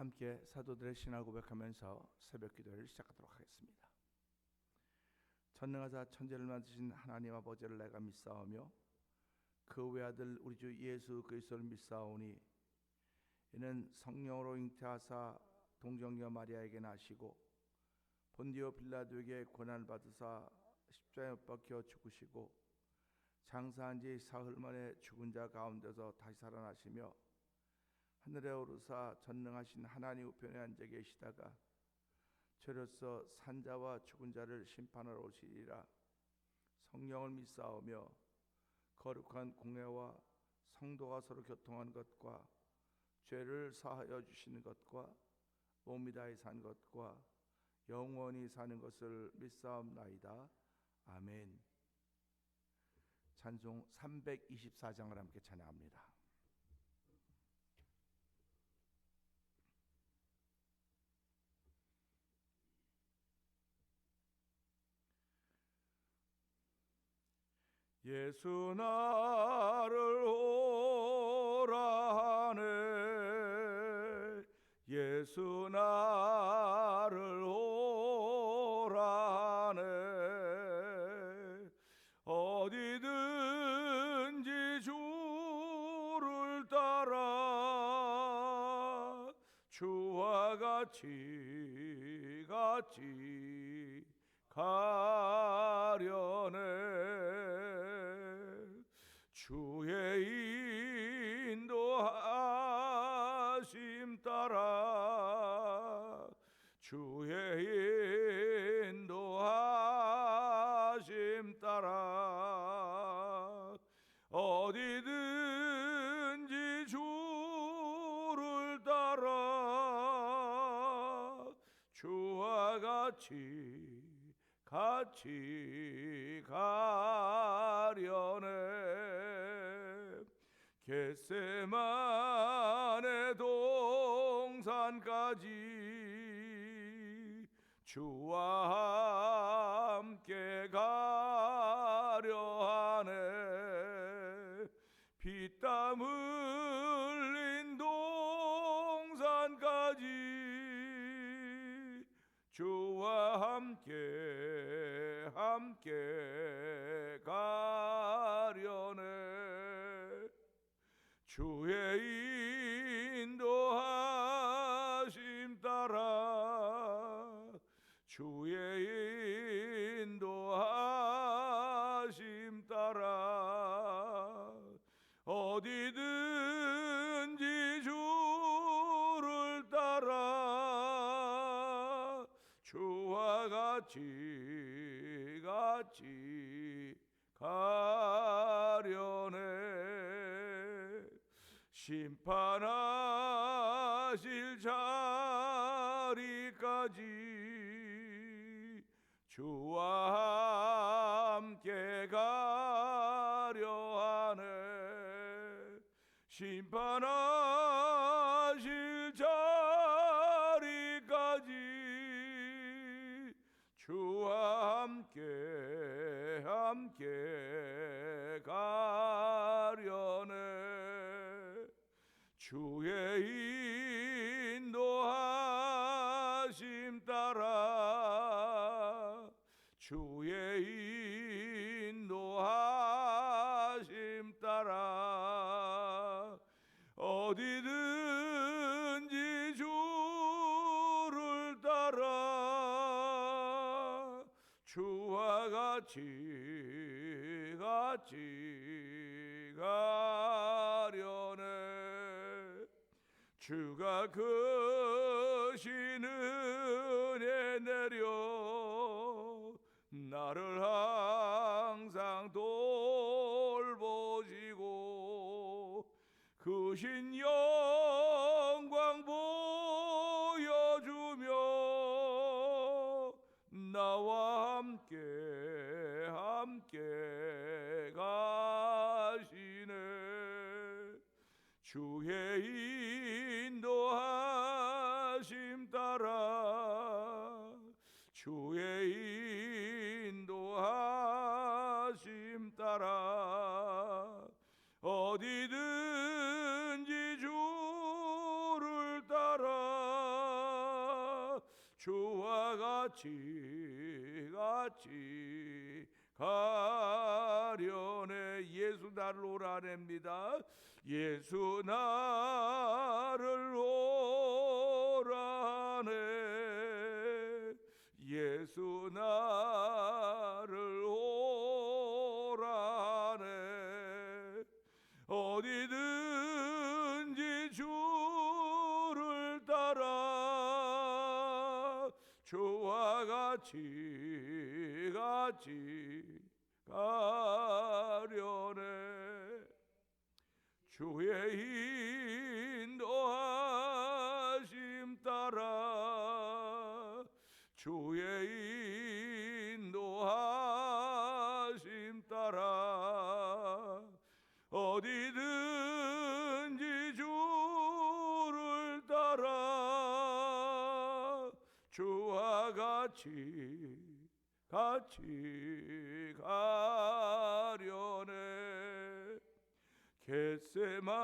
함께 사도들의 신앙을 고백하면서 새벽 기도를 시작하도록 하겠습니다. 전능하사 천지를 만드신 하나님 아버지를 내가 믿사오며 그 외아들 우리 주 예수 그리스도를 믿사오니 이는 성령으로 잉태하사 동정녀 마리아에게 나시고 본디오 빌라도에게 고난을 받으사 십자가에 못 박혀 죽으시고 장사한 지 사흘 만에 죽은 자 가운데서 다시 살아나시며 하늘에 오르사 전능하신 하나님 우편에 앉아 계시다가 저로서 산자와 죽은 자를 심판하러 오시리라. 성령을 믿사오며 거룩한 공회와 성도가 서로 교통하는 것과 죄를 사하여 주시는 것과 몸이 다해 산 것과 영원히 사는 것을 믿사옵나이다. 아멘. 찬송 324장을 함께 찬양합니다. 예수 나를 오라 하네. 예수 나를 오라 하네. 어디든지 주를 따라 주와 같이 가려네. 주의 인도하심 따라 주의 인도하심 따라 어디든지 주를 따라 주와 같이 가려네. 겟세마네 동산까지 주와 함께 가려하네. 피땀 흘린 동산까지 주와 함께 가려네. 주의 인도하심 따라 주의 인도하심 따라 어디든지 주를 따라 주와 같이 가려네. 심판하실 자리까지 주와 함께 가려하네. 심판하실 자리까지 주와 함께 가려네. 주의 인도하심 따라 주의 인도하심 따라 어디든지 주를 따라 주와 같이 가려네. 주가 크신 은혜 내려 나를 항상 돌보시고 크신 영광 보여주며 나와 함께 가시네. 주의 인도하심 따라 주의 인도하심 따라 어디든지 주를 따라 주와 같이 가려네. 예수 나를 오라냅니다. 예수 나를 오라네. 예수 나를 오라네. 어디든지 주를 따라 주와 같이 가려네. 주의 인도하심 따라 주의 인도하심 따라 어디든지 주를 따라 주와 같이 가려네. 겟세마네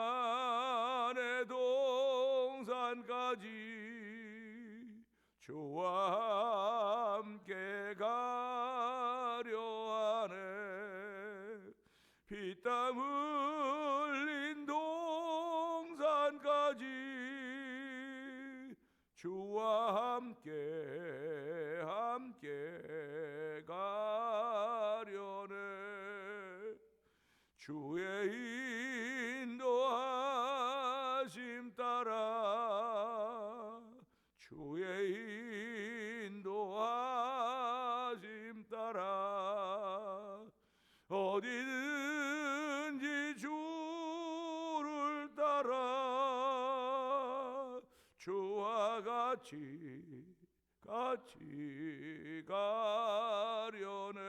동산까지 주와 함께 가려 하네. 피땀 흘린 동산까지 주와 함께 가려네. 주의 인도하심 따라 주의 인도하심 따라 어디든지 주를 따라 주와 같이 가려네.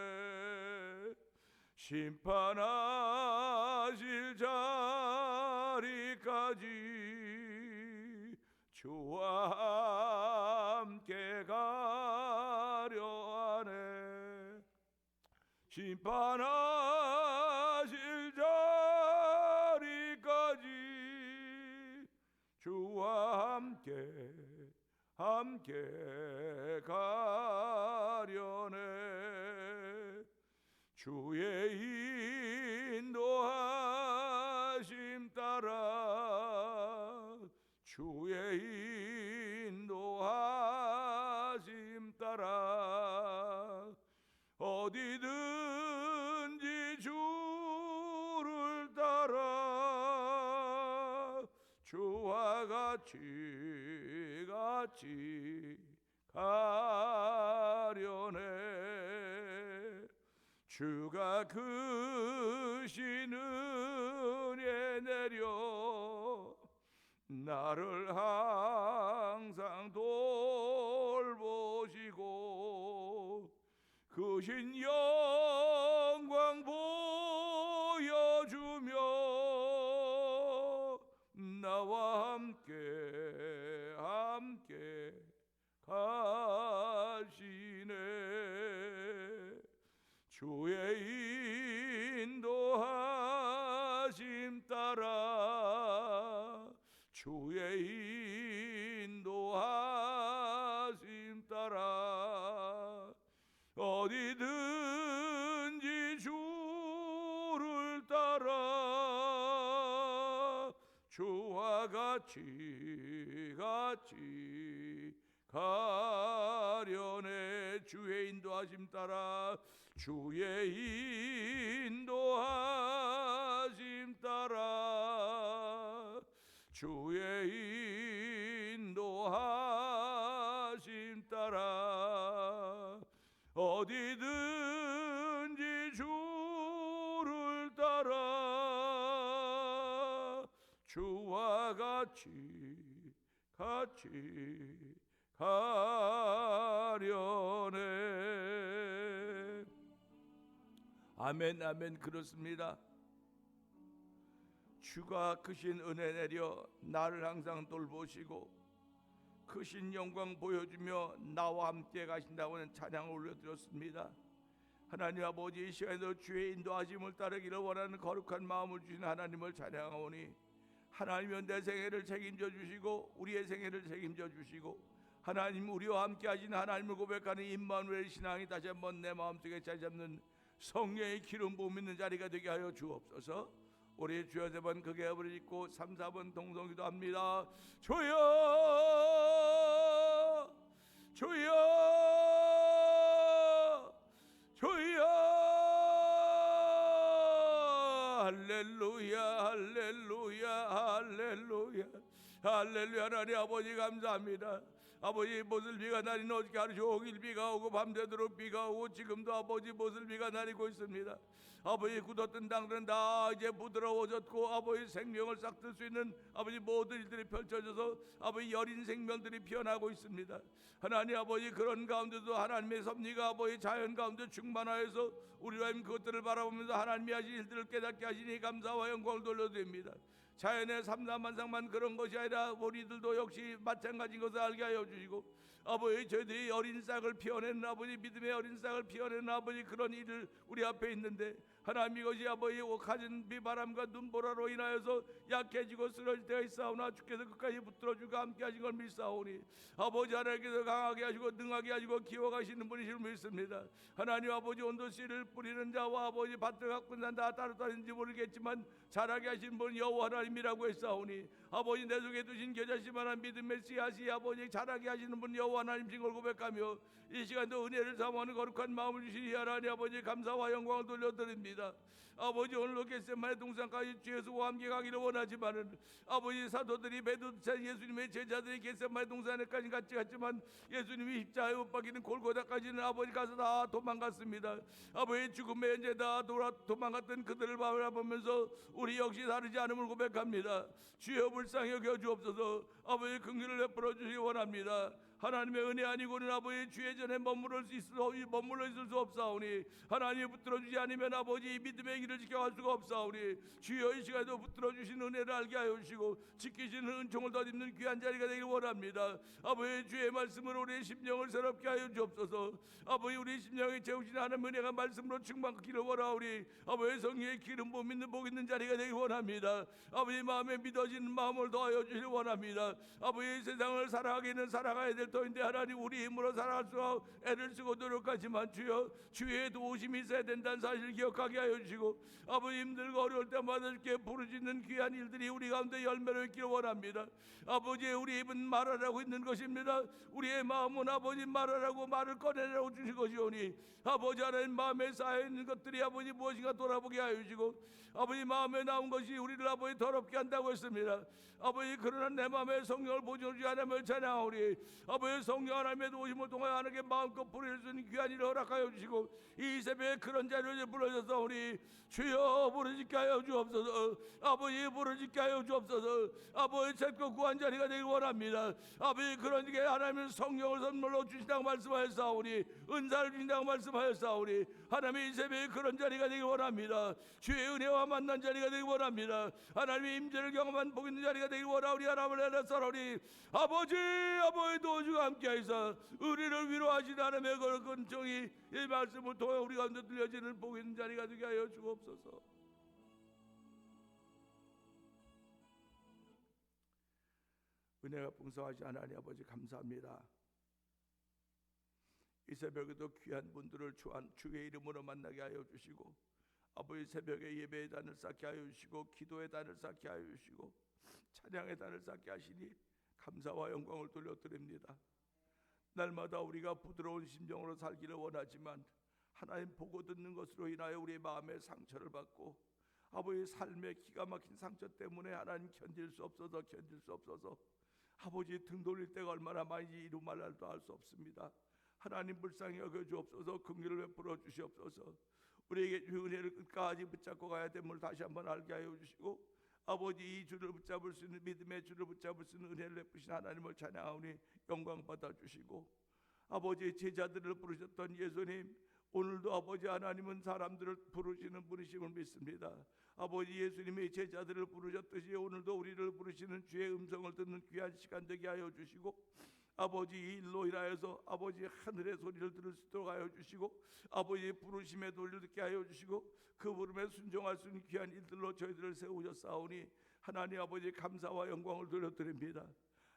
심판하실 자리까지 주와 함께 가려 하네. 심판하실 자리까지 주와 함께 가려네. 주의 인도하심 따라 주의 인도하심 따라 어디든지 주를 따라 주와 같이 가려네. 주가 크신 은혜 내려 나를 항상 돌보시고 크신 영광 보여주며 나와 함께 가시네. 주의 인도하심 따라 주의 인도하심 따라 어디든지 주를 따라 주와 같이 가려네. 주의 인도하심 따라 주의 인도하심 따라 주의 인도하심 따라 어디든지 주를 따라 주와 같이 가려네. 아멘 아멘. 그렇습니다. 주가 크신 은혜 내려 나를 항상 돌보시고 크신 영광 보여주며 나와 함께 가신다고 하는 찬양을 올려드렸습니다. 하나님 아버지, 이 시간에도 주의 인도하심을 따르기를 원하는 거룩한 마음을 주신 하나님을 찬양하오니 하나님은 내 생애를 책임져 주시고 우리의 생애를 책임져 주시고 하나님 우리와 함께 하신 하나님을 고백하는 임마누엘 신앙이 다시 한번 내 마음속에 자리 잡는 성령의 기름 부음 있는 자리가 되게 하여 주옵소서. 우리 주여 세 번 크게 합을 짓고 3, 4번 동성기도 합니다. 주여 주여 주여 할렐루야 할렐루야 할렐루야 할렐루야. 하나님 아버지 감사합니다. 아버지 모슬비가 내리는 어저께 하루 종일 비가 오고 밤새도록 비가 오고 지금도 아버지 모슬비가 내리고 있습니다. 아버지 굳었던 땅들은 다 이제 부드러워졌고 아버지 생명을 싹틀 수 있는 아버지 모든 일들이 펼쳐져서 아버지 여린 생명들이 피어나고 있습니다. 하나님 아버지 그런 가운데도 하나님의 섭리가 아버지 자연 가운데 충만하여서 우리가 그것들을 바라보면서 하나님이 하신 일들을 깨닫게 하시니 감사와 영광을 돌려드립니다. 자연의 삼라만상만 그런 것이 아니라 우리들도 역시 마찬가지인 것을 알게 하여 주시고 아버지 저희들이 어린 싹을 피워내는 아버지 믿음의 어린 싹을 피워내는 아버지 그런 일을 우리 앞에 있는데 하나님 이것이 아버지 가진 비바람과 눈보라로 인하여서 약해지고 쓰러질 때가 있사오나 주께서 끝까지 붙들어주고 함께 하신 걸 믿사오니 아버지 하나님께서 강하게 하시고 능하게 하시고 기워가시는 분이실 믿습니다. 하나님 아버지 온도씨를 뿌리는 자와 아버지 밭을 가꾼 자는 다 따로따로인지 모르겠지만 자라게 하신 분 여호와 하나님이라고 했사오니 아버지 내 속에 두신 겨자씨만한 믿음의 씨앗이 아버지 자라게 하시는 분 여호와 하나님이신 걸 고백하며 이 시간도 은혜를 사모하는 거룩한 마음을 주시니 하나님 아버지 감사와 영광을 돌려드립니다. 아버지 오늘도 겟세마네 동산까지 주 예수와 함께 가기를 원하지만은 아버지 사도들이 베드로차 예수님의 제자들이 겟세마네 동산에까지 같이 갔지만 예수님이 십자가에 못 박히는 골고다까지는 아버지 가서 다 도망갔습니다. 아버지 죽음의 현재 다 도망갔던 그들을 바라보면서 우리 역시 다르지 않음을 고백합니다. 주여 불쌍히 여겨 주옵소서. 아버지 긍휼을 베풀어 주시기 원합니다. 하나님의 은혜 아니고는 아버지 주의 전에 머물러 있을 수 없사오니 하나님이 붙들어주지 않으면 아버지 믿음의 길을 지켜갈 수가 없사오니 주여 이 시간에도 붙들어주신 은혜를 알게 하여 주시고 지키시는 은총을 덧입는 귀한 자리가 되길 원합니다. 아버지 주의 말씀으로 우리의 심령을 새롭게 하여 주옵소서. 아버지 우리 심령에 채우신 하나님의 은혜가 말씀으로 충만하기를 원하오니 아버지 성령의 기름 부음 있는 복 있는 자리가 되길 원합니다. 아버지 마음에 믿어지는 마음을 더하여 주시길 원합니다. 아버지 세상을 살아가기는 살아가야 될 터인데 하나님 우리 힘으로 살아갈 수 애를 쓰고 노력하지만 주여 주의 도우심이 있어야 된다는 사실을 기억하게 하여 주시고 아버지 힘들고 어려울 때마다 주께 부르짖는 귀한 일들이 우리 가운데 열매를 맺기를 원합니다. 아버지 우리 입은 말하라고 있는 것입니다. 우리의 마음은 아버지 말하라고 말을 꺼내라고 주신 것이오니 아버지 하나님 마음에 쌓여있는 것들이 아버지 무엇인가 돌아보게 하여 주시고 아버지 마음에 나온 것이 우리를 아버지 더럽게 한다고 했습니다. 아버지 그러나 내 마음에 성령을 보여주지 않으면 찬양하오니 아버지 성령 하나님의 도우심을 통하여 하나님께 마음껏 부릴 수 있는 귀한 일을 허락하여 주시고 이 새벽에 그런 자리를 불러줘서 우리 주여 부르짖게 하여 주옵소서. 아버지 부르짖게 하여 주옵소서. 아버지 찾고 구한 자리가 되길 원합니다. 아버지 그런 게 하나님은 성령을 선물로 주신다고 말씀하였사오니 은사를 주신다고 말씀하였사오니 하나님의 이 새벽에 그런 자리가 되길 원합니다. 주의 은혜와 만난 자리가 되길 원합니다. 하나님의 임재를 경험한 복 있는 자리가 되길 원하오니 하나님을 애라사오니 아버지 도와주가 함께하여서 우리를 위로하시는 하나님의 근정이 이 말씀을 통해 우리 가운데 들려지는 복 있는 자리가 되게 하여 주옵소서. 은혜가 풍성하신 하나님 아버지 감사합니다. 이 새벽에도 귀한 분들을 주의 이름으로 만나게 하여 주시고 아버지 새벽에 예배의 단을 쌓게 하여 주시고 기도의 단을 쌓게 하여 주시고 찬양의 단을 쌓게 하시니 감사와 영광을 돌려드립니다. 날마다 우리가 부드러운 심정으로 살기를 원하지만 하나님 보고 듣는 것으로 인하여 우리의 마음에 상처를 받고 아버지 삶의 기가 막힌 상처 때문에 하나님 견딜 수 없어서 아버지 등 돌릴 때가 얼마나 많은지 이루 말할도 알 수 없습니다. 하나님 불쌍히 여겨 주옵소서. 긍휼을 베풀어 주시옵소서. 우리에게 주 은혜를 끝까지 붙잡고 가야 됨을 다시 한번 알게 하여 주시고 아버지 이 줄을 붙잡을 수 있는 믿음의 줄을 붙잡을 수 있는 은혜를 베푸신 하나님을 찬양하오니 영광 받아 주시고 아버지 제자들을 부르셨던 예수님 오늘도 아버지 하나님은 사람들을 부르시는 분이심을 믿습니다. 아버지 예수님의 제자들을 부르셨듯이 오늘도 우리를 부르시는 주의 음성을 듣는 귀한 시간 되게 하여 주시고 아버지 이 일로 인하여서 아버지 하늘의 소리를 들을 수 있도록 하여 주시고 아버지의 부르심의 도리를 듣게 하여 주시고 그 부름에 순종할 수 있는 귀한 일들로 저희들을 세우셨사오니 하나님 아버지 감사와 영광을 돌려드립니다.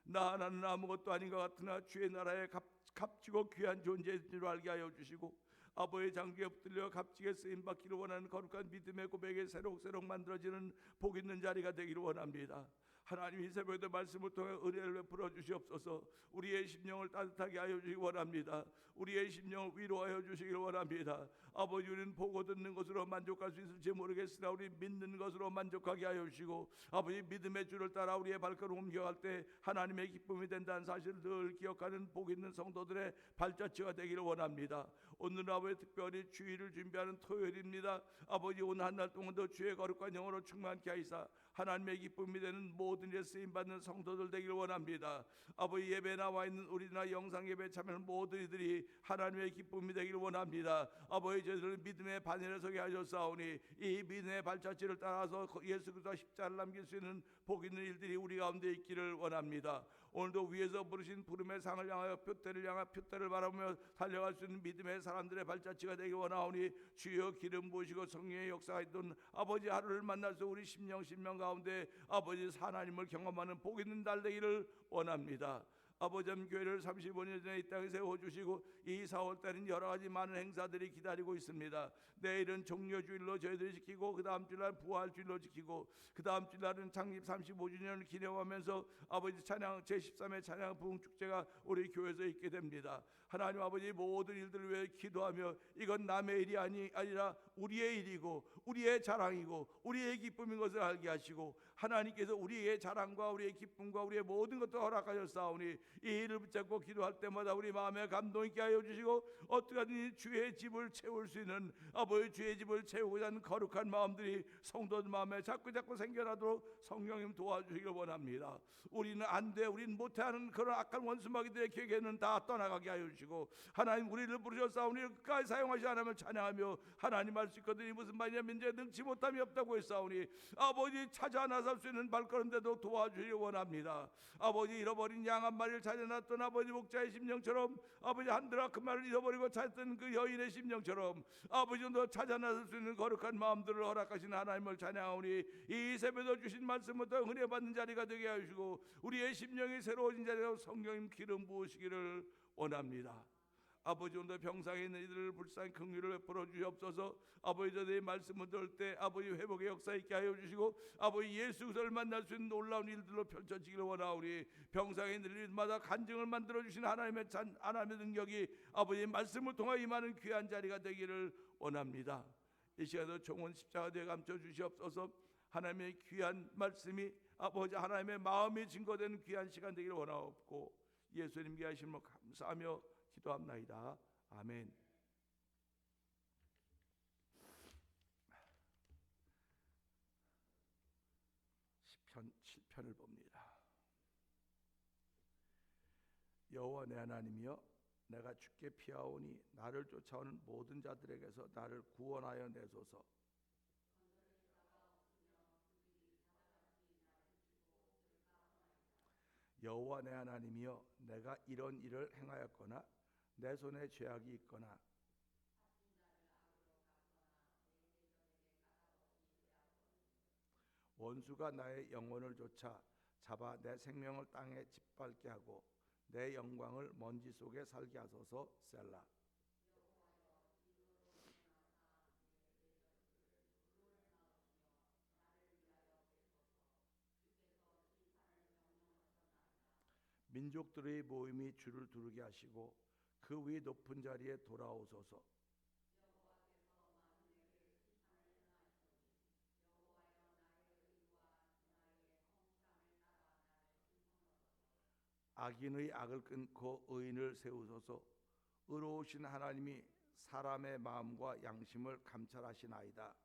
나 하나는 아무것도 아닌 것 같으나 주의 나라에 값지고 귀한 존재인 줄 알게 하여 주시고 아버지의 장기에 붙들려 값지게 쓰임받기를 원하는 거룩한 믿음의 고백에 새록새록 만들어지는 복 있는 자리가 되기를 원합니다. 하나님 이 새벽에 말씀을 통해 은혜를 베풀어 주시옵소서. 우리의 심령을 따뜻하게 하여 주시기 원합니다. 우리의 심령을 위로하여 주시기를 원합니다. 아버지, 우리는 보고 듣는 것으로 만족할 수 있을지 모르겠으나 우리 믿는 것으로 만족하게 하여 주시고 아버지, 믿음의 줄을 따라 우리의 발걸음을 옮겨갈 때 하나님의 기쁨이 된다는 사실을 늘 기억하는 복 있는 성도들의 발자취가 되기를 원합니다. 오늘 아버지 특별히 주일을 준비하는 토요일입니다. 아버지, 오늘 한 날 동안도 주의 거룩한 영으로 충만케 하시사 하나님의 기쁨이 되는 모든 일에 쓰임받는 성도들 되기를 원합니다. 아버지, 예배 나와 있는 우리나 영상 예배 참여하는 모든 이들이 하나님의 기쁨이 되기를 원합니다. 아버지, 저희들을 믿음의 바늘에 서게 하셨사오니 이 믿음의 발자취를 따라서 예수 그리스도 십자가를 남길 수 있는 복 있는 일들이 우리 가운데 있기를 원합니다. 오늘도 위에서 부르신 부름의 상을 향하여 표대를 바라보며 달려갈 수 있는 믿음의 사람들의 발자취가 되기 원하오니 주여 기름 부으시고 성령의 역사가 있던 아버지, 하루를 만나서 우리 심령 가운데 아버지 하나님을 경험하는 복 있는 날 되기를 원합니다. 아버지, 교회를 35년 전에 이 땅에 세워주시고 이 4월달은 여러 가지 많은 행사들이 기다리고 있습니다. 내일은 종려주일로 저희들이 지키고 그 다음 주일날 부활주일로 지키고 그 다음 주일날은 창립 35주년을 기념하면서 아버지 찬양 제13회 찬양 부흥축제가 우리 교회에서 있게 됩니다. 하나님 아버지, 모든 일들을 위해 기도하며 이건 남의 일이 아니라 우리의 일이고 우리의 자랑이고 우리의 기쁨인 것을 알게 하시고 하나님께서 우리의 자랑과 우리의 기쁨과 우리의 모든 것도 허락하셨사오니 이 일을 붙잡고 기도할 때마다 우리 마음에 감동 있게 하여 주시고 어떻게 하든지 주의 집을 채울 수 있는 아버지, 주의 집을 채우고자 하는 거룩한 마음들이 성도들 마음에 자꾸 생겨나도록 성령님 도와주시길 원합니다. 우리는 안 돼, 우리는 못해 하는 그런 악한 원수마귀들의 계획에는 다 떠나가게 하여 주시고 하나님, 우리를 부르셨사오니 끝까지 사용하시 하나님을 찬양하며 하나님 할 수 있거든요. 무슨 말이냐면 이제 능치 못함이 없다고 했사오니 아버지, 찾아 나설 수 있는 발걸음대도 도와주시기 원합니다. 아버지, 잃어버린 양 한 마리를 찾아놨던 아버지 목자의 심령처럼 아버지, 한 드라크마를 잃어버리고 찾던 그 여인의 심령처럼 아버지, 너 찾아 나설 수 있는 거룩한 마음들을 허락하시는 하나님을 찬양하오니 이 새벽에 주신 말씀부터 은혜 받는 자리가 되게 하시고 우리의 심령이 새로워진 자리로 성령님 기름 부으시기를 원합니다. 아버지, 오늘 병상에 있는 이들을 불쌍히 긍휼을 베풀어 주시옵소서. 아버지, 저들의 말씀을 들을 때 아버지 회복의 역사 있게 하여 주시고 아버지, 예수 그리스도를 만날 수 있는 놀라운 일들로 펼쳐지기를 원하오니 병상에 있는 일마다 간증을 만들어 주시는 하나님의 능력이 아버지 말씀을 통하여 임하는 귀한 자리가 되기를 원합니다. 이 시간에도 종은 십자가 되어 감춰 주시옵소서. 하나님의 귀한 말씀이 아버지 하나님의 마음이 증거되는 귀한 시간 되기를 원하옵고 예수님께 하심을 감사하며 기도합나이다. 아멘. 시편 7편을 봅니다. 여호와 내 하나님이여, 내가 주께 피하오니 나를 쫓아오는 모든 자들에게서 나를 구원하여 내소서. 여호와 내 하나님이여, 내가 이런 일을 행하였거나 내 손에 죄악이 있거나 원수가 나의 영혼을 쫓아 잡아 내 생명을 땅에 짓밟게 하고 내 영광을 먼지 속에 살게 하소서. 셀라. 민족들의 모임이 주를 두르게 하시고 그 위 높은 자리에 돌아오소서. 악인의 악을 끊고 의인을 세우소서. 의로우신 하나님이 사람의 마음과 양심을 감찰하시나이다.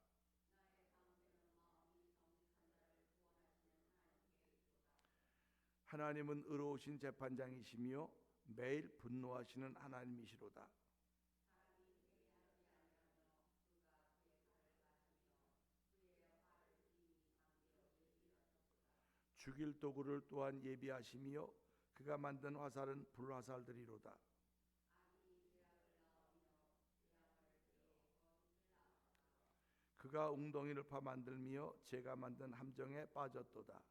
하나님은 의로우신 재판장이시며 매일 분노하시는 하나님이시로다. 죽일 도구를 또한 예비하시며 그가 만든 화살은 불화살들이로다. 그가 웅덩이를 파 만들며 제가 만든 함정에 빠졌도다.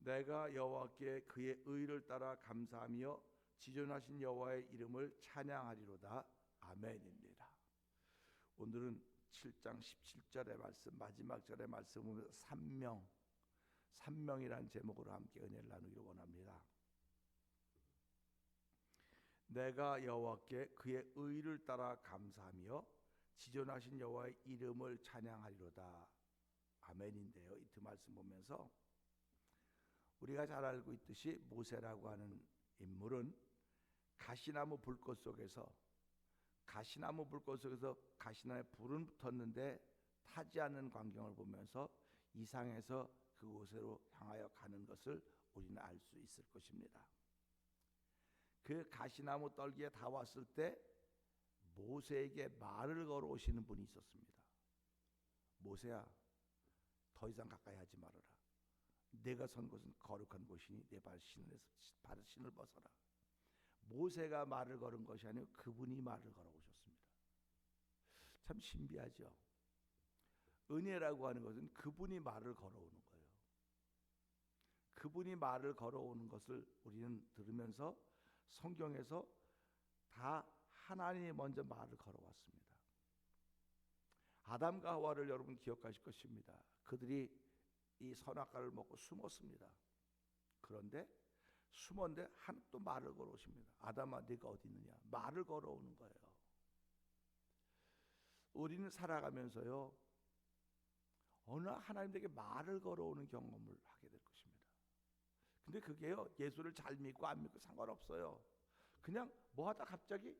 내가 여호와께 그의 의를 따라 감사하며 지존하신 여호와의 이름을 찬양하리로다. 아멘입니다. 오늘은 7장 17절의 말씀, 마지막 절의 말씀을 삼명이라는 제목으로 함께 은혜를 나누기를 원합니다. 내가 여호와께 그의 의를 따라 감사하며 지존하신 여호와의 이름을 찬양하리로다. 아멘인데요, 이 두 말씀 보면서 우리가 잘 알고 있듯이 모세라고 하는 인물은 가시나무 불꽃 속에서 가시나무에 불은 붙었는데 타지 않는 광경을 보면서 이상해서 그곳으로 향하여 가는 것을 우리는 알 수 있을 것입니다. 그 가시나무 떨기에 다 왔을 때 모세에게 말을 걸어오시는 분이 있었습니다. 모세야, 더 이상 가까이 하지 말아라. 내가 선 곳은 거룩한 곳이니 내 발신을 벗어라. 모세가 말을 걸은 것이 아니고 그분이 말을 걸어오셨습니다. 참 신비하죠. 은혜라고 하는 것은 그분이 말을 걸어오는 거예요. 그분이 말을 걸어오는 것을 우리는 들으면서 성경에서 다 하나님이 먼저 말을 걸어왔습니다. 아담과 하와를 여러분 기억하실 것입니다. 그들이 이 선악과를 먹고 숨었습니다. 그런데 숨었는데 또 말을 걸어오십니다. 아담아, 네가 어디 있느냐? 말을 걸어오는 거예요. 우리는 살아가면서요, 어느 하나님에게 말을 걸어오는 경험을 하게 될 것입니다. 근데 그게요, 예수를 잘 믿고 안 믿고 상관없어요. 그냥 뭐 하다 갑자기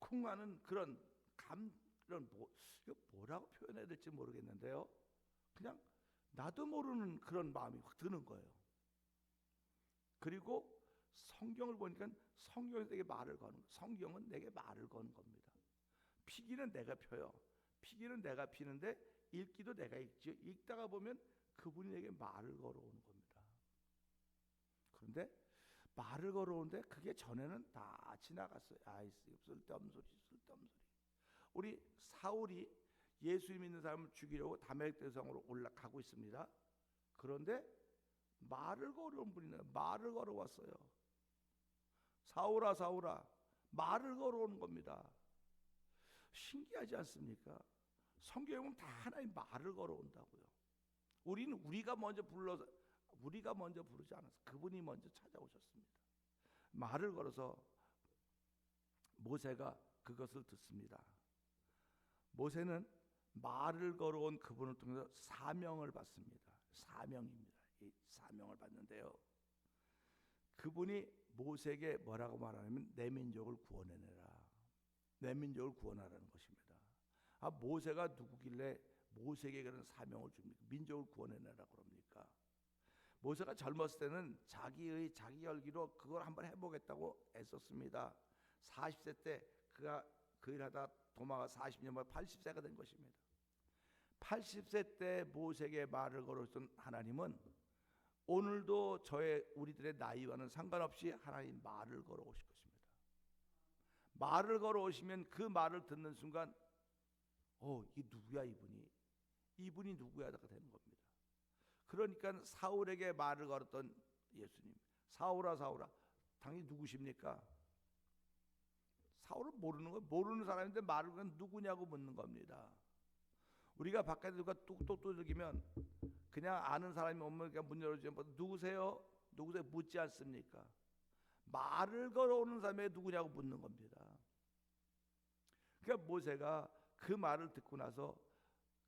쿵 하는 그런 이거 뭐라고 표현해야 될지 모르겠는데요, 그냥 나도 모르는 그런 마음이 확 드는 거예요. 그리고 성경을 보니까 성경이 내게 말을 거는, 성경은 내게 말을 거는 겁니다. 피기는 내가 펴요. 피기는 내가 피는데 읽기도 내가 읽죠. 읽다가 보면 그분이 내게 말을 걸어오는 겁니다. 그런데 말을 걸어오는데 그게 전에는 다 지나갔어요. 아이, 쓸데없는 소리. 우리 사울이 예수 믿는 사람을 죽이려고 다메섹 대성으로 올라가고 있습니다. 그런데 말을 걸어온 분이 말을 걸어왔어요. 사울아, 말을 걸어오는 겁니다. 신기하지 않습니까? 성경에 보면 다 하나님 말을 걸어온다고요. 우리는 우리가 먼저 부르지 않아서 그분이 먼저 찾아오셨습니다. 말을 걸어서 모세가 그것을 듣습니다. 모세는 말을 걸어온 그분을 통해서 사명을 받습니다. 사명입니다. 이 사명을 받는데요, 그분이 모세에게 뭐라고 말하냐면 내 민족을 구원해내라. 내 민족을 구원하라는 것입니다. 모세가 누구길래 모세에게 그런 사명을 줍니까? 민족을 구원해내라 그럽니까? 모세가 젊었을 때는 자기 열기로 그걸 한번 해보겠다고 애썼습니다. 40세 때 그가 그 일하다 도마가 40년 만에 80세가 된 것입니다. 80세 때 모세에게 말을 걸었던 하나님은 오늘도 우리들의 나이와는 상관없이 하나님 말을 걸어오실 것입니다. 말을 걸어오시면 그 말을 듣는 순간 이게 누구야 이분이 누구야가 되는 겁니다. 그러니까 사울에게 말을 걸었던 예수님, 사울아, 당연히 누구십니까? 사울은 모르는 거예요. 모르는 사람인데 말을 걸면 누구냐고 묻는 겁니다. 우리가 바깥에 누가 뚝뚝 두들기면 그냥 아는 사람이 오면 그냥 문 열어주면 누구세요 묻지 않습니까? 말을 걸어오는 사람이 누구냐고 묻는 겁니다. 그러니까 모세가 그 말을 듣고 나서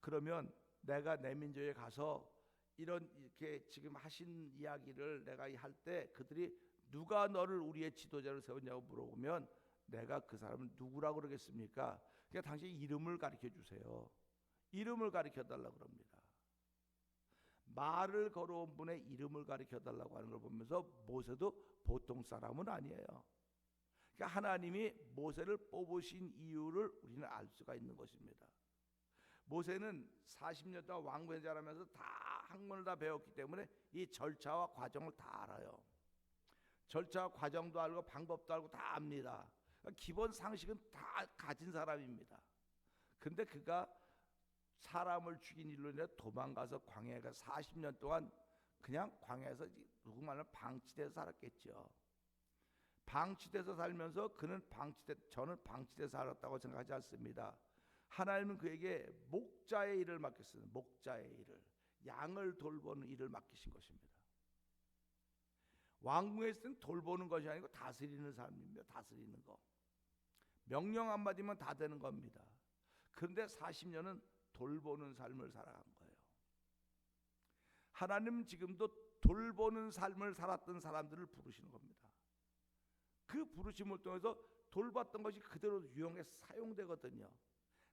그러면 내가 내 민족에 가서 이렇게 지금 하신 이야기를 내가 할 때 그들이 누가 너를 우리의 지도자를 세웠냐고 물어보면 내가 그 사람을 누구라고 그러겠습니까? 그러니까 당신 이름을 가르쳐 주세요. 이름을 가르쳐 달라고 그럽니다. 말을 걸어온 분의 이름을 가르쳐 달라고 하는 걸 보면서 모세도 보통 사람은 아니에요. 그러니까 하나님이 모세를 뽑으신 이유를 우리는 알 수가 있는 것입니다. 모세는 40년 동안 왕quyền 자라면서 다 학문을 다 배웠기 때문에 이 절차와 과정을 다 알아요. 절차와 과정도 알고 방법도 알고 다 압니다. 그러니까 기본 상식은 다 가진 사람입니다. 근데 그가 사람을 죽인 일로 인해 도망가서 광야에 40년 동안 그냥 광야에서 누구 말하면 방치돼서 살았겠죠. 방치돼서 살면서 저는 방치돼서 살았다고 생각하지 않습니다. 하나님은 그에게 목자의 일을 맡겼습니다. 목자의 일을, 양을 돌보는 일을 맡기신 것입니다. 왕궁에 있을 때는 돌보는 것이 아니고 다스리는 삶입니다. 다스리는 거. 명령 한마디면 다 되는 겁니다. 그런데 40년은 돌보는 삶을 살아간 거예요. 하나님은 지금도 돌보는 삶을 살았던 사람들을 부르시는 겁니다. 그 부르심을 통해서 돌봤던 것이 그대로 유용해서 사용되거든요.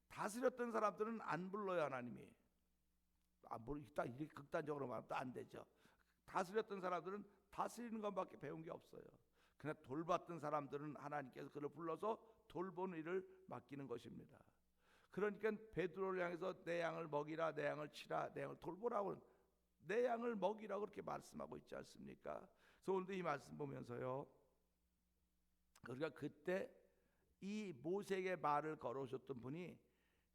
다스렸던 사람들은 안 불러요. 하나님이 안 부르겠다 이렇게 극단적으로 말하면 또 안 되죠. 다스렸던 사람들은 다스리는 것밖에 배운 게 없어요. 그러나 돌봤던 사람들은 하나님께서 그를 불러서 돌보는 일을 맡기는 것입니다. 그러니까 베드로를 향해서 내 양을 먹이라, 내 양을 치라, 내 양을 돌보라고, 내 양을 먹이라고 그렇게 말씀하고 있지 않습니까? 그래서 오늘도 이 말씀 보면서요, 그러니까 그때 이 모세에게 말을 걸어오셨던 분이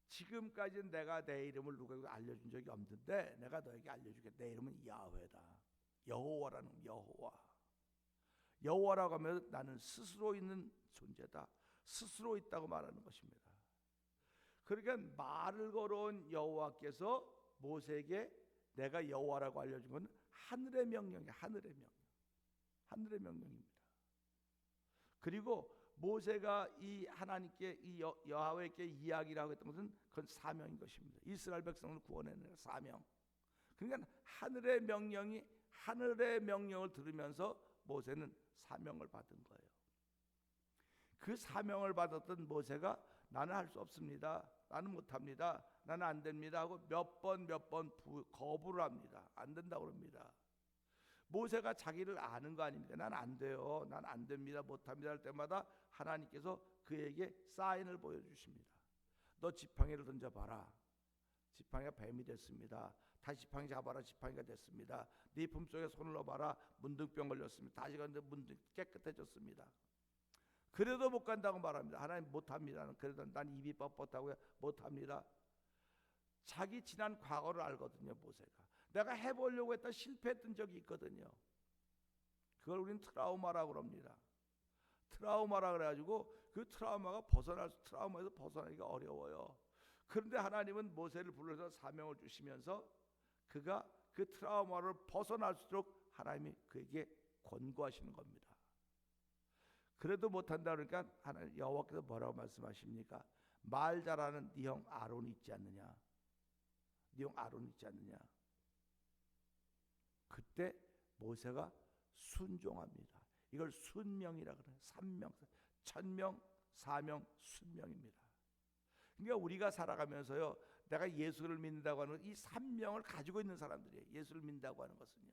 지금까지는 내가 내 이름을 누구에게 알려준 적이 없는데 내가 너에게 알려주게. 내 이름은 야훼다. 여호와라는 여호와. 여호와라고 하면 나는 스스로 있는 존재다. 스스로 있다고 말하는 것입니다. 그러니까 말을 걸어온 여호와께서 모세에게 내가 여호와라고 알려준 건 하늘의 명령이에요. 하늘의 명령. 하늘의 명령입니다. 그리고 모세가 이 하나님께 이 여호와께 이야기를 하고 했던 것은 그건 사명인 것입니다. 이스라엘 백성을 구원해내는 사명. 그러니까 하늘의 명령을 들으면서 모세는 사명을 받은 거예요. 그 사명을 받았던 모세가 나는 할 수 없습니다. 나는 못합니다. 나는 안 됩니다 하고 몇 번 거부를 합니다. 안 된다고 합니다. 모세가 자기를 아는 거 아닙니까? 난 안 돼요. 난 안 됩니다. 못합니다 할 때마다 하나님께서 그에게 사인을 보여주십니다. 너 지팡이를 던져봐라. 지팡이가 뱀이 됐습니다. 다시 지팡이 잡아라. 지팡이가 됐습니다. 네 품속에 손을 넣어봐라. 문둥병 걸렸습니다. 다시 갔는데 문둥 깨끗해졌습니다. 그래도 못 간다고 말합니다. 하나님 못합니다. 그래도 난 입이 뻣뻣하고 못합니다. 자기 지난 과거를 알거든요. 모세가 내가 해보려고 했다 실패했던 적이 있거든요. 그걸 우리는 트라우마라고 그럽니다. 트라우마라 그래가지고 그 트라우마에서 벗어나기가 어려워요. 그런데 하나님은 모세를 불러서 사명을 주시면서 그가 그 트라우마를 벗어날수록 하나님이 그에게 권고하시는 겁니다. 그래도 못한다 그러니까 하나님 여호와께서 뭐라고 말씀하십니까? 말 잘하는 네 형 아론이 있지 않느냐? 네 형 아론이 있지 않느냐? 그때 모세가 순종합니다. 이걸 순명이라 그래요. 3명, 1000명, 4명, 순명입니다. 그러니까 우리가 살아가면서요, 내가 예수를 믿는다고 하는 이 3명을 가지고 있는 사람들이에요. 예수를 믿는다고 하는 것은요.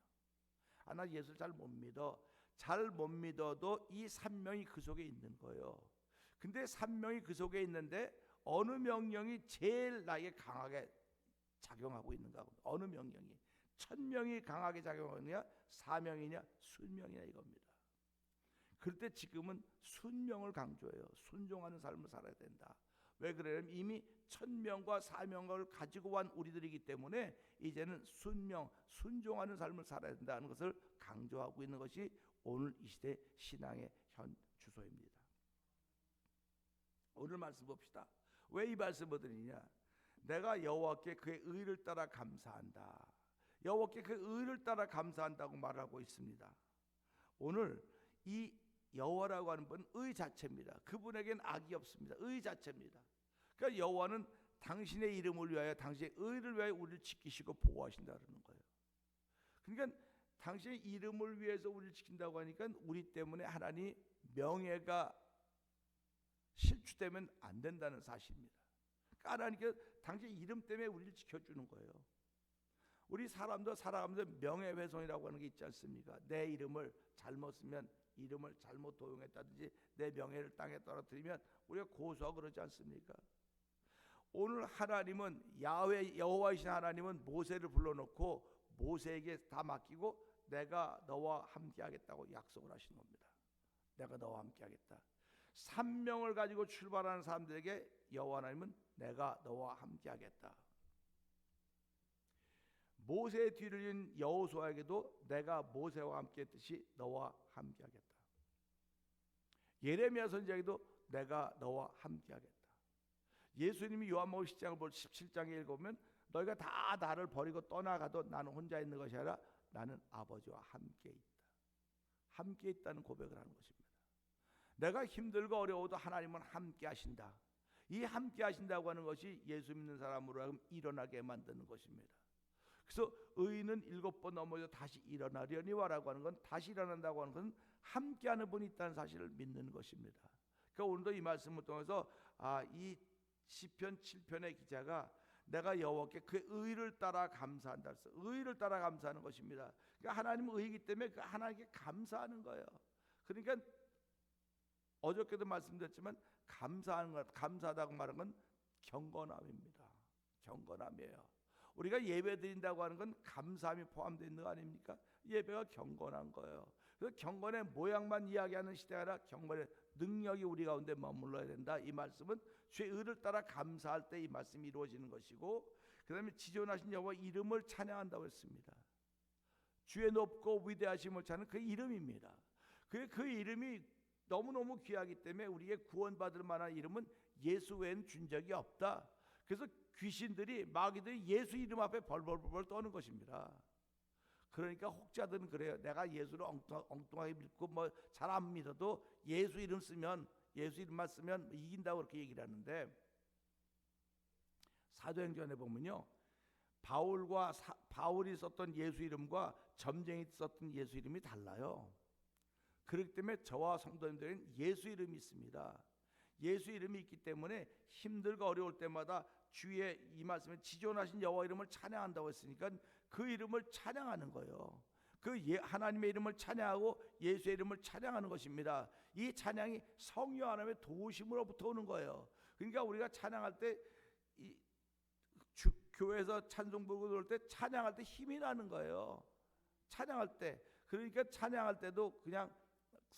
나 예수를 잘 못 믿어. 잘 못 믿어도 이 3명이 그 속에 있는 거예요. 근데 3명이 그 속에 있는데 어느 명령이 제일 나에게 강하게 작용하고 있는가? 어느 명령이? 1000명이 강하게 작용하느냐, 사명이냐, 순명이냐 이겁니다. 그럴 때 지금은 순명을 강조해요. 순종하는 삶을 살아야 된다. 왜 그래요? 이미 1000명과 사명을 가지고 온 우리들이기 때문에 이제는 순종하는 삶을 살아야 된다는 것을 강조하고 있는 것이 오늘 이 시대 신앙의 현 주소입니다. 오늘 말씀 봅시다. 왜 이 말씀을 드리냐? 내가 여호와께 그의 의를 따라 감사한다. 여호와께 그 의를 따라 감사한다고 말하고 있습니다. 오늘 이 여호와라고 하는 분은 의 자체입니다. 그분에겐 악이 없습니다. 의 자체입니다. 그러니까 여호와는 당신의 이름을 위하여 당신의 의를 위하여 우리를 지키시고 보호하신다는 거예요. 그러니까 당신의 이름을 위해서 우리를 지킨다고 하니까 우리 때문에 하나님 명예가 실추되면 안 된다는 사실입니다. 그러니까 하나님께서 당신의 이름 때문에 우리를 지켜주는 거예요. 우리 사람도 살아가면서 명예훼손이라고 하는 게 있지 않습니까? 내 이름을 잘못 쓰면, 이름을 잘못 도용했다든지 내 명예를 땅에 떨어뜨리면 우리가 고소하고 그러지 않습니까? 오늘 하나님은 여호와이신 하나님은 모세를 불러놓고 모세에게 다 맡기고 내가 너와 함께하겠다고 약속을 하신 겁니다. 내가 너와 함께하겠다. 3명을 가지고 출발하는 사람들에게 여호와 하나님은 내가 너와 함께하겠다. 모세의 뒤를 이은 여호수아에게도 내가 모세와 함께 했듯이 너와 함께 하겠다. 예레미야 선지자에게도 내가 너와 함께 하겠다. 예수님이 요한복음 17장에 읽으면 너희가 다 나를 버리고 떠나가도 나는 혼자 있는 것이 아니라 나는 아버지와 함께 있다. 함께 있다는 고백을 하는 것입니다. 내가 힘들고 어려워도 하나님은 함께 하신다. 이 함께 하신다고 하는 것이 예수 믿는 사람으로 하여금 일어나게 만드는 것입니다. 그래서 의인은 7번 넘어져 다시 일어나려니와라고 하는 건, 다시 일어난다고 하는 것은 함께하는 분이 있다는 사실을 믿는 것입니다. 그러니까 오늘도 이 말씀을 통해서 이 시편 7편의 기자가 내가 여호와께 그의 의를 따라 감사한다 해서 의를 따라 감사하는 것입니다. 그러니까 하나님은 의이기 때문에 그 하나님께 감사하는 거예요. 그러니까 어저께도 말씀드렸지만 감사하는 것, 감사하다고 말하는 건 경건함입니다. 경건함이에요. 우리가 예배 드린다고 하는 건 감사함이 포함되어 있는 거 아닙니까? 예배가 경건한 거예요. 그래서 경건의 모양만 이야기하는 시대가 아니라 경건의 능력이 우리 가운데 머물러야 된다. 이 말씀은 주의 의를 따라 감사할 때 이 말씀이 이루어지는 것이고, 그 다음에 지존하신 여호와 이름을 찬양한다고 했습니다. 주의 높고 위대하심을 찬양하는 그 이름입니다. 그 이름이 너무너무 귀하기 때문에 우리의 구원받을 만한 이름은 예수 외엔 준 적이 없다. 그래서 귀신들이, 마귀들이 예수 이름 앞에 벌벌벌 떠는 것입니다. 그러니까 혹자들은 그래요. 내가 예수를 엉뚱하게 믿고 뭐 잘 안 믿어도 예수 이름 쓰면, 예수 이름만 쓰면 이긴다고 그렇게 얘기를 하는데, 사도행전에 보면요, 바울이 썼던 예수 이름과 점쟁이 썼던 예수 이름이 달라요. 그렇기 때문에 저와 성도님들은 예수 이름이 있습니다. 예수 이름이 있기 때문에 힘들고 어려울 때마다 주의 이 말씀에 지존하신 여호와 이름을 찬양한다고 했으니까 그 이름을 찬양하는 거예요. 하나님의 이름을 찬양하고 예수의 이름을 찬양하는 것입니다. 이 찬양이 성령 하나님의 도우심으로부터 오는 거예요. 그러니까 우리가 찬양할 때, 교회에서 찬송 부르고 그럴 때 찬양할 때 힘이 나는 거예요. 찬양할 때. 그러니까 찬양할 때도 그냥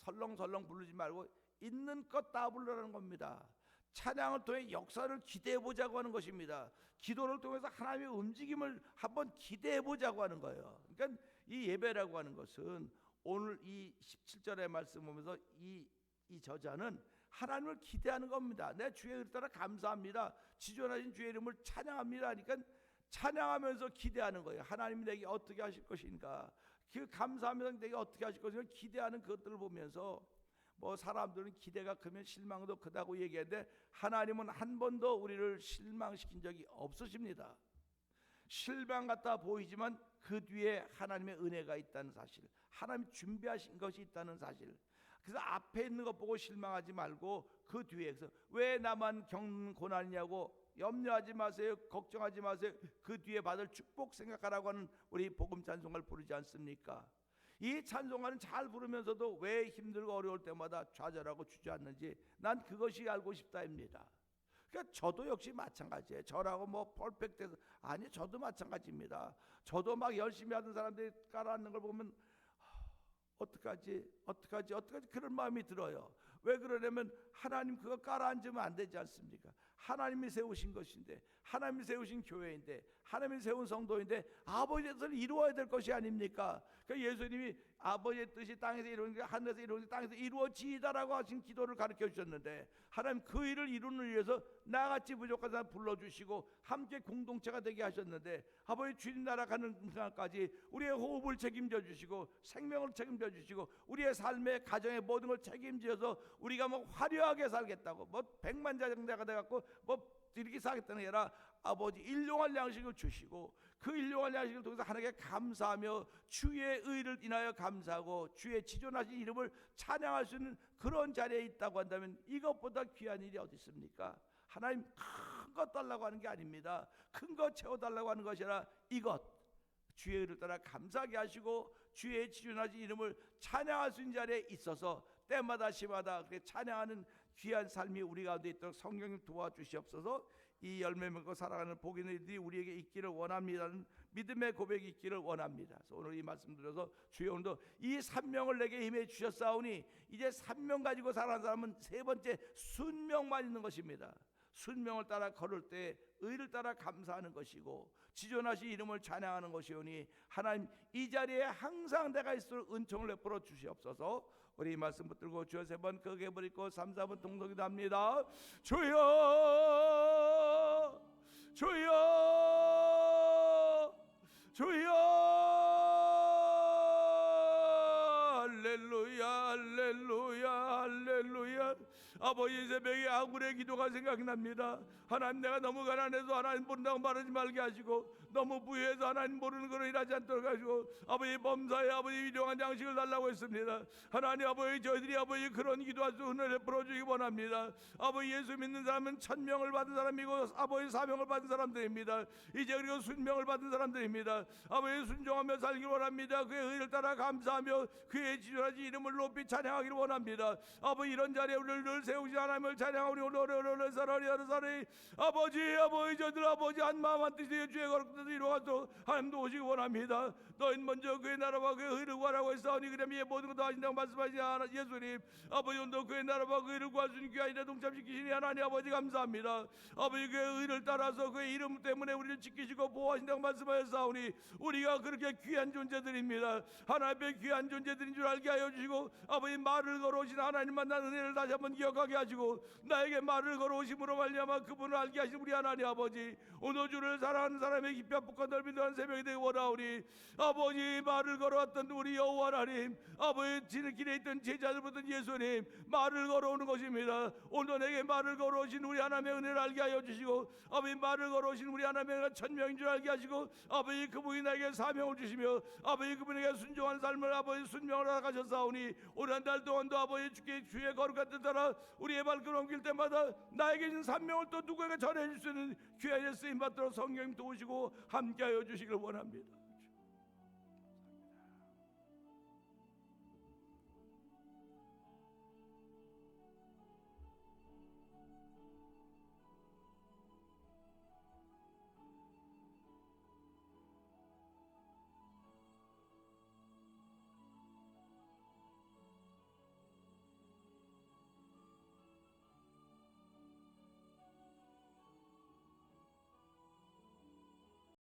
설렁설렁 부르지 말고 있는 것 다 부르라는 겁니다. 찬양을 통해 역사를 기대해 보자고 하는 것입니다. 기도를 통해서 하나님의 움직임을 한번 기대해 보자고 하는 거예요. 그러니까 이 예배라고 하는 것은 오늘 이 17절의 말씀 보면서 이 저자는 하나님을 기대하는 겁니다. 내 주의 이름을 따라 감사합니다. 지존하신 주의 이름을 찬양합니다. 그러니까 찬양하면서 기대하는 거예요. 하나님이 내게 어떻게 하실 것인가, 그 감사하면서 내게 어떻게 하실 것인가 기대하는 그것들을 보면서, 뭐 사람들은 기대가 크면 실망도 크다고 얘기하는데 하나님은 한 번도 우리를 실망시킨 적이 없으십니다. 실망 같아 보이지만 그 뒤에 하나님의 은혜가 있다는 사실, 하나님이 준비하신 것이 있다는 사실. 그래서 앞에 있는 것 보고 실망하지 말고 그 뒤에서 왜 나만 겪는 고난이냐고 염려하지 마세요. 걱정하지 마세요. 그 뒤에 받을 축복 생각하라고 하는 우리 복음 찬송을 부르지 않습니까? 이 찬송가는 잘 부르면서도 왜 힘들고 어려울 때마다 좌절하고 주저앉는지 난 그것이 알고 싶다입니다. 그러니까 저도 역시 마찬가지예요. 저라고 뭐 퍼펙트해서, 아니 저도 마찬가지입니다. 저도 막 열심히 하던 사람들이 깔아앉는 걸 보면 어떡하지 그런 마음이 들어요. 왜 그러냐면 하나님 그거 깔아앉으면 안 되지 않습니까? 하나님이 세우신 것인데, 하나님이 세우신 교회인데, 하나님이 세운 성도인데 아버지의 뜻을 이루어야 될 것이 아닙니까? 그러니까 예수님이 아버지의 뜻이 땅에서 이루어진 게 하늘에서 이루어진 땅에서 이루어지이다라고 하신 기도를 가르쳐 주셨는데, 하나님 그 일을 이루는 위해서 나같이 부족한 사람 불러주시고 함께 공동체가 되게 하셨는데, 아버지 주님 나라 가는 순간까지 우리의 호흡을 책임져 주시고 생명을 책임져 주시고 우리의 삶의 가정의 모든 걸 책임져서 우리가 뭐 화려하게 살겠다고, 뭐 백만장자가 돼갖고 뭐 이렇게 살겠다는 게 아니라 아버지 일용할 양식을 주시고 그 일용할 양식을 통해서 하나님께 감사하며 주의 의를 인하여 감사하고 주의 지존하신 이름을 찬양할 수 있는 그런 자리에 있다고 한다면 이것보다 귀한 일이 어디 있습니까? 하나님 큰 것 달라고 하는 게 아닙니다. 큰 거 채워달라고 하는 것이 아니라 이것, 주의 의를 따라 감사하게 하시고 주의 지존하신 이름을 찬양할 수 있는 자리에 있어서 때마다 시마다 그렇게 찬양하는 귀한 삶이 우리 가운데 있도록 성령님 도와주시옵소서. 이 열매 맺고 살아가는 복이 있는 일들이 우리에게 있기를 원합니다는 믿음의 고백이 있기를 원합니다. 그래서 오늘 이 말씀 드려서 주여 오늘도 이 산명을 내게 임해 주셨사오니 이제 산명 가지고 살아가는 사람은 세 번째 순명만 있는 것입니다. 순명을 따라 걸을 때 의를 따라 감사하는 것이고 지존하신 이름을 찬양하는 것이오니 하나님 이 자리에 항상 내가 있을 은총을 베풀어 주시옵소서. 우리 이 말씀 붙들고 주여 세 번 크게 부르고 3, 4분 동성기도 합니다. 주여 주여 주여 할렐루야 할렐루야 할렐루야. 아버지 새벽에 아굴의 기도가 생각납니다. 하나님 내가 너무 가난해서 하나님 모른다고 말하지 말게 하시고 너무 부유해서 하나님 모르는 거로 일하지 않도록 하시고 아버지 범사에 아버지 일용한 양식을 달라고 했습니다. 하나님 아버지 저희들이 아버지 그런 기도할 수 은혜를 풀어주기 원합니다. 아버지 예수 믿는 사람은 천명을 받은 사람이고 아버지 사명을 받은 사람들입니다. 이제 그리고 순명을 받은 사람들입니다. 아버지 순종하며 살기를 원합니다. 그의 의를 따라 감사하며 그의 지존하신 이름을 높이 찬양하기를 원합니다. 아버지 이런 자리에 우리를 늘 세우시 하나님을 찬양하고 우리 오늘을 사랑하리 아버지 저들 아버지 한 마음 한 뜻이 주의 거룩 뜻을 이루어가도록 하나님도 오시기 원합니다. 너희는 먼저 그의 나라와 그의 의를 구하라고 했사오니 그러면 이 모든 것도 하신다고 말씀하신 예수님 아버지 오늘도 그의 나라와 그의 의를 구할 수 있는 귀한 일에 동참시키시니 하나님 아버지 감사합니다. 아버지 그의 의를 따라서 그의 이름 때문에 우리를 지키시고 보호하신다고 말씀하셨사오니 우리가 그렇게 귀한 존재들입니다. 하나님의 귀한 존재들인 줄 알게 하여 주시고 아버지 말을 걸어오신 하나님 만난 은혜를 다시 한번 기억하게 하시고 나에게 말을 걸어오심으로 말미암아 그분을 알게 하신 우리 하나님 아버지 오늘 주를 사랑하는 사람의 깊이 폭과 넓이 더한 새벽이 되기 원하오니 아버지 말을 걸어왔던 우리 여호와 하나님 아버지 지름길에 있던 제자들부터 예수님 말을 걸어오는 것입니다. 오늘 내게 말을 걸어오신 우리 하나님의 은혜를 알게 하여 주시고 아버지 말을 걸어오신 우리 하나님의 천명인 줄 알게 하시고 아버지 그분이 나에게 사명을 주시며 아버지 그분에게 순종하는 삶을 아버지 순명을 하셨사오니 오늘 한 달 동안도 아버지 주의 거룩한 뜻 따라 우리의 발걸음 옮길 때마다 나에게 있는 사명을 또 누구에게 전해줄 수 있는 귀한 쓰임 받도록 성령님 도우시고 함께하여 주시길 원합니다.